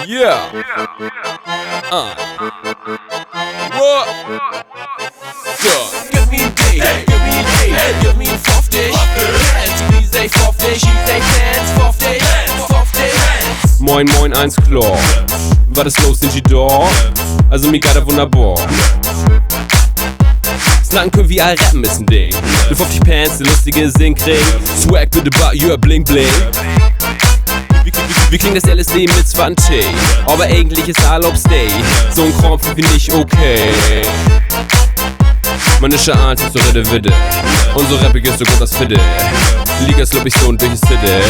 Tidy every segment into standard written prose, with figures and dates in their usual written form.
Yeah. What? Give me a day, give me a day, give me a 50. And we say 50, she say pants, 50. Moin, moin, eins klar. Was ist los, sind die da? Also mir gerade wunderbar. Snacken können wie all rappen ist ein Ding. Du 50 Pants, der lustige Singkring. Swag bitte bei ihr, bling bling. Wie klingt das LSD mit 20? Aber eigentlich ist all Stay. So ein Kram finde ich nicht okay. Meine Schart ist so redde Widde. Und so rappig ist so gut das Fidde. Liga slopp ich so und durch die City.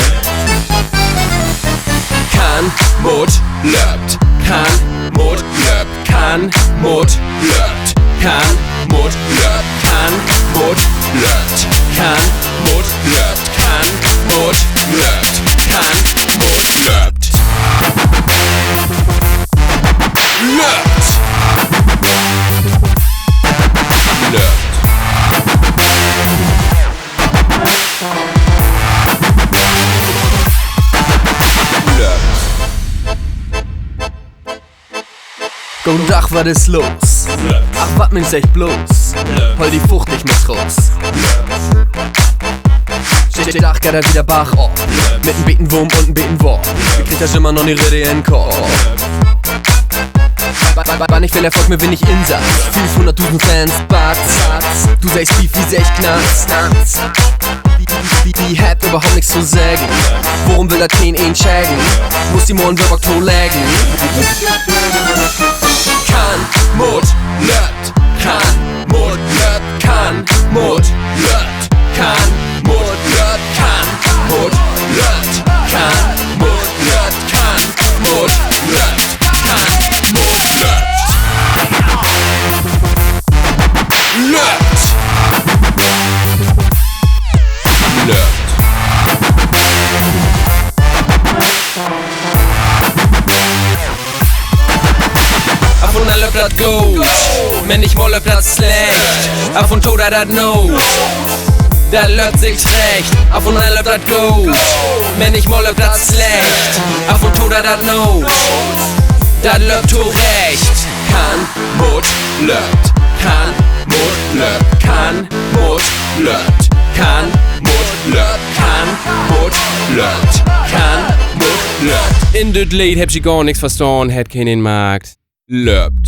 Kann, Mut, löbt. Kann, Mut, löbt. Kann, Mut, löbt. Kann, Mut, löbt. Kann, Mut, löbt. Kann, Mut, löbt. Kann, Mut, löbt. Kann, Mut, löbt. Löbt. Löbt. Guten Tag, was ist los? Ach, wat meinst echt bloß? Hol die Frucht nicht mehr raus. Steht Dach geht er wieder Bach auf. Mit einem Betenwurm und einem Betenwurm. Wie kriegt das immer noch die Rede in den Kopf? Wann ich will Erfolg, mir bin ich Insatz. 500.000 Fans, Batz. Du sagst Beef, wie sech Knacks. Die hat überhaupt nichts zu sagen. Worum will er kein chagen? Muss die morgen wirklich to lägen? Kann, Mut, löbt. Kann, Mut, löbt. Kann, Mut, löbt. Kann, Mut, löbt. Kann, Mut, löbt. Kann, Mut, löbt. Kann, Mut, löbt. Kann, Mut, löbt. Löbt. Löbt. Af und alle platt gut, wenn ich molle platt schlecht. Af und Toda dat no, da löbt sich recht. Af und alle platt gut, wenn ich molle platt schlecht. Af und Toda dat no, da löbt to recht. Kann, Mut, löbt. Kann, Mut, löbt. Kann, Mut, löbt. Kann, Mut, löbt. Kann, Mut, löbt. Kann, Mut, löbt. In dit Lied hab ich gar nix verstanden, hätt keinen Markt. Löbt.